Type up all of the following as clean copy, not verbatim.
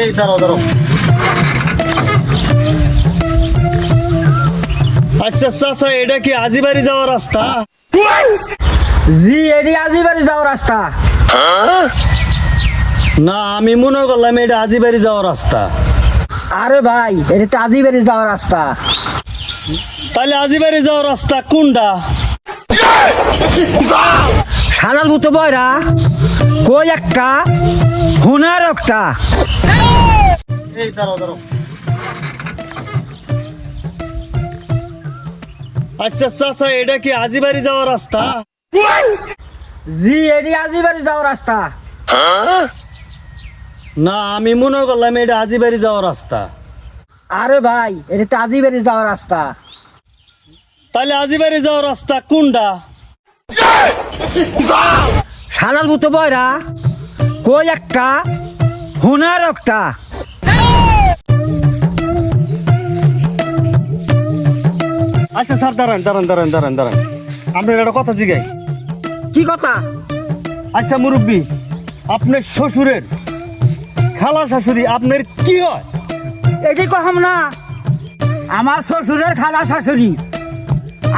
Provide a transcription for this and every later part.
এই দাঁড়াও দাঁড়াও। আচ্ছা চাচা, এটা কি আজিবাড়ি যাওয়ার রাস্তা? জি, এটি আজিবাড়ি যাওয়ার রাস্তা। না, আমি মনে করলাম এটা আজিবাড়ি যাওয়ার রাস্তা। আরে ভাই, এটা তো আজিবাড়ি যাওয়ার রাস্তা। তাহলে আজিবাড়ি যাওয়ার রাস্তা কোনটা? শালার মতো বয়রা, কই একটা হুনার একটা। এই দাঁড়াও দাঁড়াও। আচ্ছা চাচা, এটা কি আজিবাড়ি যাওয়ার রাস্তা? জি, এটি আজিবাড়ি যাওয়ার রাস্তা। না, আমি মনে করলাম এটা আজিবাড়ি যাওয়ার রাস্তা। আরে ভাই, এটা তো আজিবাড়ি যাওয়ার রাস্তা। তাহলে আজিবাড়ি যাওয়ার রাস্তা কোনটা? শালার মতো বয়রা, কই একটা হুনার একটা। আচ্ছা স্যার, দাঁড়ান দাঁড়ান দাঁড়ান দাঁড়ান দাঁড়ান, আপনার একটা কথা জিগাই। কি কথা? আচ্ছা মুরব্বী, আপনার শ্বশুরের খালা শাশুড়ি আপনার কি হয়? এটি কহম না, আমার শ্বশুরের খালা শাশুড়ি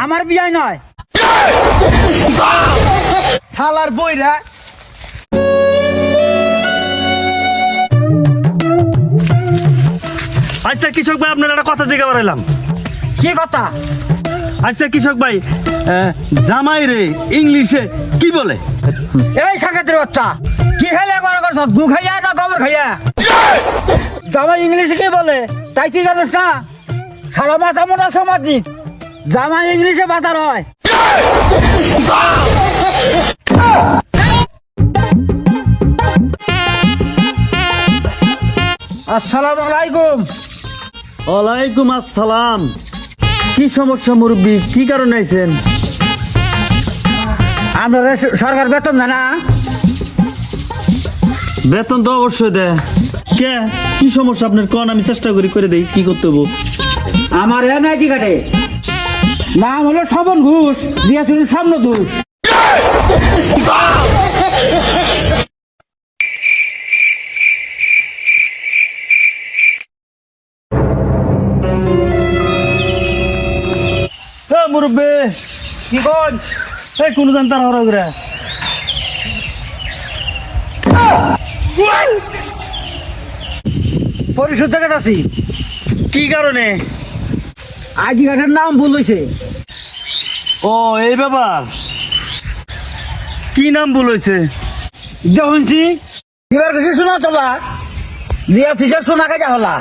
আমার বিয়ে নয়। শালার বইরা। আচ্ছা কৃষক ভাই, আপনার একটা কথা জিজ্ঞাসা করাইলাম। কি কথা? আচ্ছা কৃষক ভাই, জামাই রে ইংলিশে কি বলে? এই সাকেতের বাচ্চা, কি খাইলে বড় করছ? গু খাইয়া না গোবর খাইয়া? জামাই ইংলিশে কি বলে তাই কি জানিস না? সারা মাথা মোটা সমাজিক জামাই ইংলিশে বাজার হয়। আসসালামু আলাইকুম। ওয়ালাইকুম আসসালাম। কি সমস্যা মুরব্বী, কি কারণে আইছেন? আপনারা সরকার বেতন দেয় না? বেতন তো অবশ্যই দেয়। কে, কি সমস্যা আপনার কোন, আমি চেষ্টা করি করে দেই কি করতে হবো। আমার এনআইডি কার্ডে নাম হলো স্বপন ঘোষ, দিয়েছিল স্বপ্ন ঘোষ। মুরব্বী কি কোন? এই কোন জান তার হরা করে পরিশোধ থেকে আছি। কি কারণে? আইডি কার্ডের নাম ভুল হয়েছে। ও এই ব্যাপার, কি নাম ভুল হয়েছে? শুনছি এবার কিছু শোনা তোলা দিয়া শোনা কাজা হলা।